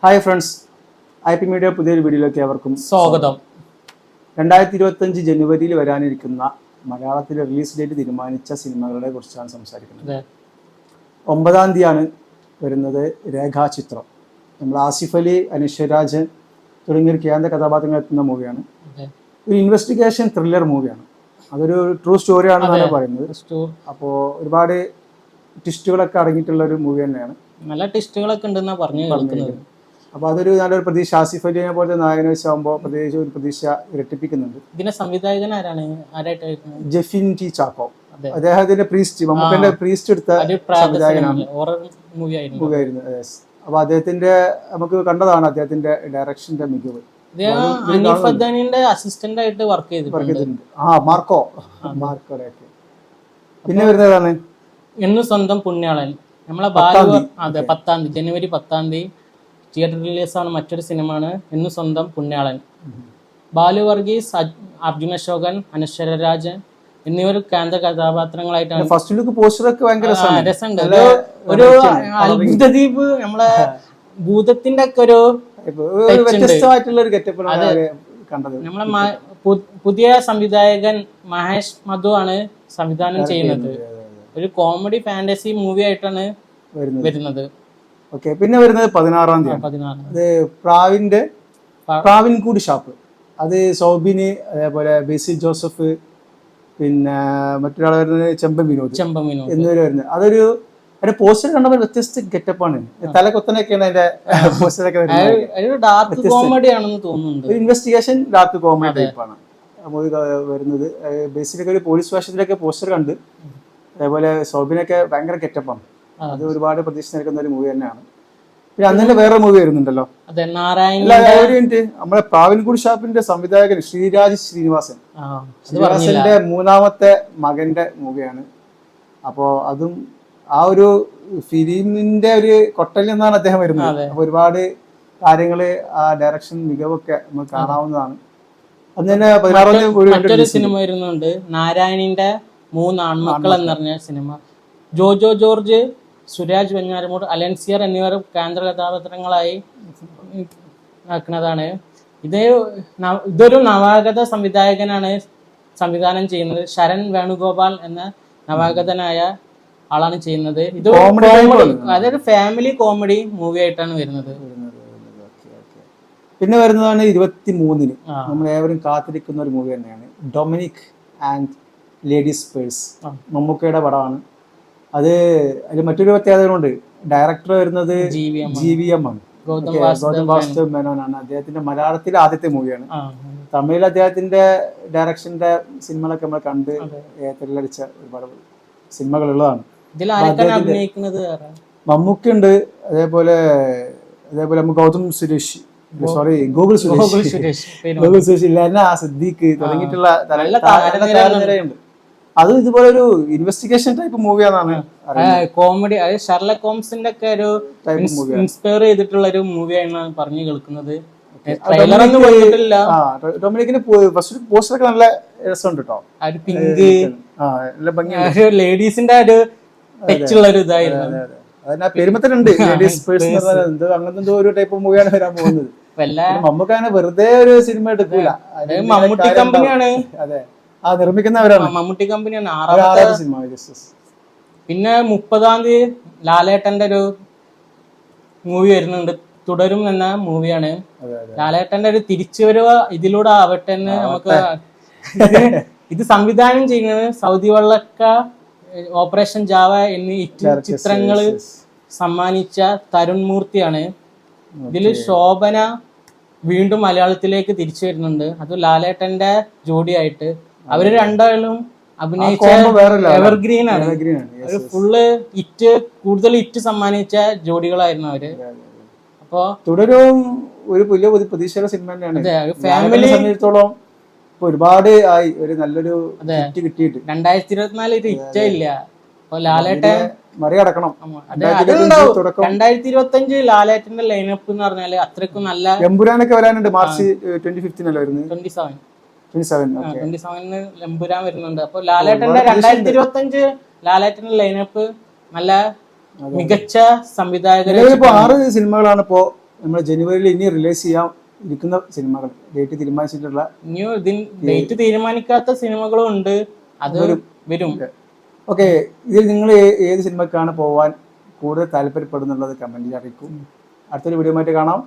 Hi friends, IP media പുതിയൊരു വീഡിയോയിലേക്ക് അവർക്കും സ്വാഗതം. 2025 ജനുവരിയിൽ വരാനിരിക്കുന്ന മലയാളത്തിലെ റിലീസ് ഡേറ്റ് തീരുമാനിച്ച സിനിമകളെ കുറിച്ചാണ് സംസാരിക്കുന്നത്. 9-ാം തീയതിയാണ് വരുന്നത് രേഖാചിത്രം. നമ്മൾ ആസിഫ് അലി, അനശ്വരാജൻ തുടങ്ങിയൊരു കേന്ദ്ര കഥാപാത്രങ്ങൾ എത്തുന്ന മൂവിയാണ്. ഒരു ഇൻവെസ്റ്റിഗേഷൻ ത്രില്ലർ മൂവിയാണ്. അതൊരു ട്രൂ സ്റ്റോറി ആണെന്നാണ് പറയുന്നത്. അപ്പോൾ ഒരുപാട് ട്വിസ്റ്റുകളൊക്കെ അടങ്ങിയിട്ടുള്ള ഒരു മൂവി തന്നെയാണ്. നല്ല ട്വിസ്റ്റുകളൊക്കെ ഉണ്ടെന്നാണ് പറഞ്ഞത്. അപ്പോൾ അതൊരു നല്ലൊരു പ്രതീക്ഷ. ആസിഫ് അലിയെ പോലത്തെ നായകനെ വെച്ചാകുമ്പോൾ പ്രത്യേകിച്ച് ഒരു പ്രതീക്ഷ ഇരട്ടിപ്പിക്കുന്നുണ്ട്. ഇതിന്റെ സംവിധായകൻ ആരാണ്? ജെഫിൻ ടി ചാക്കോ. അദ്ദേഹത്തിന്റെ പ്രീസ്റ്റ്, മമ്മൂക്കന്റെ പ്രീസ്റ്റ് എടുത്ത സംവിധായകനാണ്. മൂവി ആയിരുന്നു. അപ്പൊ അദ്ദേഹത്തിന്റെ നമുക്ക് കണ്ടതാണ് അദ്ദേഹത്തിന്റെ ഡയറക്ഷന്റെ മികവ്. അസിസ്റ്റന്റ് ആയിട്ട് വർക്ക് ചെയ്തിട്ടുണ്ട്. മാർക്കോടെ. പിന്നെ വരുന്നതാണ് എന്ന് സ്വന്തം പുണ്യാളൻ. നമ്മളെ ബാലു. അതെ, 10-ാം തീയതി, ജനുവരി 10-ാം തീയതി തിയേറ്റർ റിലീസാണ് മറ്റൊരു സിനിമയാണ് എന്ന് സ്വന്തം പുണ്യാളൻ. ബാലു വർഗീസ്, അർജുന അശോകൻ, അനശ്വരരാജൻ എന്നിവർ കേന്ദ്ര കഥാപാത്രങ്ങളായിട്ടാണ്. ഫസ്റ്റ് ലുക്ക് പോസ്റ്ററൊക്കെ ഭയങ്കര രസമുണ്ട്. ഒരു അത്ഭുതദ്വീപ്, നമ്മളെ ഭൂതത്തിന്റെ ഒക്കെ ഒരു വ്യത്യസ്തമായിട്ടുള്ള ഒരു ഗെറ്റപ്പാണ് കണ്ടത്. നമ്മളെ പുതിയ സംവിധായകൻ മഹേഷ് മധു ആണ് സംവിധാനം ചെയ്യുന്നത്. ഒരു കോമഡി ഫാന്റസി മൂവി ആയിട്ടാണ് വരുന്നത്. പിന്നെ വരുന്നത് 16-ാം തീയതി. അത് പ്രാവിൻകൂടി ഷാപ്പ്. അത് സൗബിന്, അതേപോലെ ബേസിൽ ജോസഫ്, പിന്നെ മറ്റൊരാൾ വരുന്നത് ചെമ്പൻ വിനോദ് എന്നിവർ വരുന്നത്. അതിന്റെ പോസ്റ്റർ കണ്ടപ്പോൾ വ്യത്യസ്ത ഗെറ്റപ്പാണ്. തലകൊത്തനൊക്കെയാണ് അതിന്റെ പോസ്റ്ററൊക്കെ വരുന്നത്. ഇൻവെസ്റ്റിഗേഷൻ ഡാർക്ക് കോമഡി ടൈപ്പാണ് മൂവി വരുന്നത്. ബേസിലൊക്കെ ഒരു പോലീസ് വേഷത്തിലൊക്കെ പോസ്റ്റർ കണ്ട്. അതേപോലെ സൗബിനൊക്കെ ഭയങ്കര ഗെറ്റപ്പാണ്. അത് ഒരുപാട് പ്രതീക്ഷ നൽകുന്ന ഒരു മൂവി തന്നെയാണ്. പിന്നെ അന്നെ വേറെ മൂവി വരുന്നുണ്ടല്ലോ, നമ്മളെ പ്രാവിൻകൂടി ഷാപ്പിന്റെ സംവിധായകൻ ശ്രീനിവാസന്റെ 3-ാമത്തെ മകന്റെ മൂവിയാണ്. അപ്പോ അതും ആ ഒരു ഫിലിമിന്റെ ഒരു കൊട്ടലിൽ നിന്നാണ് അദ്ദേഹം വരുന്നത്. അപ്പൊ ഒരുപാട് കാര്യങ്ങള് ആ ഡയറക്ഷൻ മികവൊക്കെ നമുക്ക് കാണാവുന്നതാണ്. അന്ന് തന്നെ 16-ാം തീയതി സിനിമ വരുന്നുണ്ട്, നാരായണിന്റെ 3 ആൺമക്കൾ എന്ന് പറഞ്ഞ സിനിമ. ജോജോ ജോർജ്, സുരാജ് വെഞ്ഞാറമൂട്, അലൻസിയർ എന്നിവർ കേന്ദ്ര കഥാപാത്രങ്ങളായി ആക്കുന്നതാണ്. ഇതൊരു നവാഗത സംവിധായകനാണ് സംവിധാനം ചെയ്യുന്നത്. ശരൺ വേണുഗോപാൽ എന്ന നവാഗതനായ ആളാണ് ചെയ്യുന്നത്. ഇത് അതൊരു ഫാമിലി കോമഡി മൂവി ആയിട്ടാണ് വരുന്നത്. പിന്നെ വരുന്നതാണ് 23-ന് നമ്മൾ ഏവരും കാത്തിരിക്കുന്ന ഒരു മൂവി തന്നെയാണ്, ഡൊമിനിക് ആൻഡ് ലേഡീസ് പേഴ്സ്. മമ്മൂക്കയുടെ പടമാണ്. അതിൽ മറ്റൊരു പ്രത്യേകതകളുണ്ട്. ഡയറക്ടർ വരുന്നത് GVM ആണ്, ഗൗതം വാസുദേവ് മേനോനാണ്. അദ്ദേഹത്തിന്റെ മലയാളത്തിലെ ആദ്യത്തെ മൂവിയാണ്. തമിഴിൽ അദ്ദേഹത്തിന്റെ ഡയറക്ഷന്റെ സിനിമകളൊക്കെ നമ്മൾ കണ്ട് ത്രില്ലടിച്ച ഒരുപാട് സിനിമകളുള്ളതാണ്. മമ്മൂക്കുണ്ട്, അതേപോലെ ഗൗതം സുരേഷ്, ഗൂഗിൾ സുരേഷ്, ലെന സിദ്ദീഖ് തുടങ്ങിയിട്ടുള്ള താരനിരയുണ്ട്. അത് ഇതുപോലെ ഒരു ഇൻവെസ്റ്റിഗേഷൻ ടൈപ്പ് മൂവിയാണെന്നാണ് കോമഡി. ഷെർലക് ഹോംസിന്റെ ഒക്കെ ഒരു ഇൻസ്പയർ ചെയ്തിട്ടുള്ള ഒരു മൂവിയാണ് പറഞ്ഞു കേൾക്കുന്നത്. ഡൊമിനിക്കിന് ഫസ്റ്റ് പോസ്റ്ററൊക്കെ നല്ല രസമുണ്ട് കേട്ടോ. പിങ്ക് ലേഡീസിന്റെ ഒരു ടച്ചുള്ള ഒരു ഇതായിരുന്നു. പെരുമത്തിലുണ്ട് ലേഡീസ് പേഴ്സൺ, അങ്ങനത്തെ എന്തോ ഒരു ടൈപ്പ് മൂവിയാണ് വരാൻ പോകുന്നത്. മമ്മൂക്കാനെ വെറുതെ ഒരു സിനിമ എടുക്കൂല. മമ്മൂട്ടി കമ്പനിയാണ്. അതെ, നിർമ്മിക്കുന്നവരാണ്, മമ്മൂട്ടി കമ്പനിയാണ്. 6-ാമത്തെ സിനിമ. പിന്നെ 30-ാം തീയതി ലാലേട്ടന്റെ ഒരു മൂവി വരുന്നുണ്ട്, തുടരും എന്ന മൂവിയാണ്. ലാലേട്ടന്റെ ഒരു തിരിച്ചുവരവ് ഇതിലൂടെ ആവട്ടെ എന്ന് നമുക്ക്. ഇത് സംവിധാനം ചെയ്യുന്നത് സൗദി വള്ളക്ക, ഓപ്പറേഷൻ ജാവ എന്നീ ചിത്രങ്ങള് സമ്മാനിച്ച തരുൺ മൂർത്തിയാണ്. ഇതിൽ ശോഭന വീണ്ടും മലയാളത്തിലേക്ക് തിരിച്ചു വരുന്നുണ്ട്. അത് ലാലേട്ടന്റെ ജോഡിയായിട്ട്. അവര് രണ്ടാളും അഭിനയിച്ച എവർഗ്രീൻ ആണ്. ഒരു ഫുള്ള് ഹിറ്റ്, കൂടുതൽ ഹിറ്റ് സമ്മാനിച്ച ജോഡികളായിരുന്നു അവര്. അപ്പൊ തുടരും ഒരു വലിയ പ്രതീക്ഷയുള്ള സിനിമ തന്നെയാണ്. ഫാമിലി സംബന്ധിച്ചിടത്തോളം ഒരുപാട് ആയി ഒരു നല്ലൊരു ഹിറ്റ് കിട്ടിയിട്ട്. 2024 ഇത് ഹിറ്റേ ഇല്ല. അപ്പൊ ലാലേട്ടൻ മറികടക്കണം. 2025 ലാലേട്ടന്റെ ലൈനപ്പ് എന്ന് പറഞ്ഞാല് അത്രക്കും നല്ല. എമ്പുരാനൊക്കെ വരാനുണ്ട്, മാർച്ച് 25-നല്ലേ വരുന്നത്? 27-ന് എമ്പുരാൻ വരുന്നുണ്ട്. അപ്പൊ ലാലേട്ടന്റെ 2025 ലാലേട്ടന്റെ ലൈനപ്പ് നല്ല മികച്ച സംവിധായകർ. 6 സിനിമകളാണ് ഇപ്പോ നമ്മൾ ജനുവരിയിൽ ഇനി റിലീസ് ചെയ്യാൻ ഇരിക്കുന്ന സിനിമകൾ ഡേറ്റ് തീരുമാനിച്ചിട്ടുള്ള ഇനിയും ഡേറ്റ് തീരുമാനിക്കാത്ത സിനിമകളും ഉണ്ട്, അത് വരും. ഓക്കെ, ഇതിൽ നിങ്ങൾ ഏത് സിനിമക്കാണ് പോവാൻ കൂടുതൽ താല്പര്യപ്പെടുന്നുള്ളത് കമന്റിൽ അറിയിക്കും. അടുത്തൊരു വീഡിയോ ആയിട്ട് കാണാം.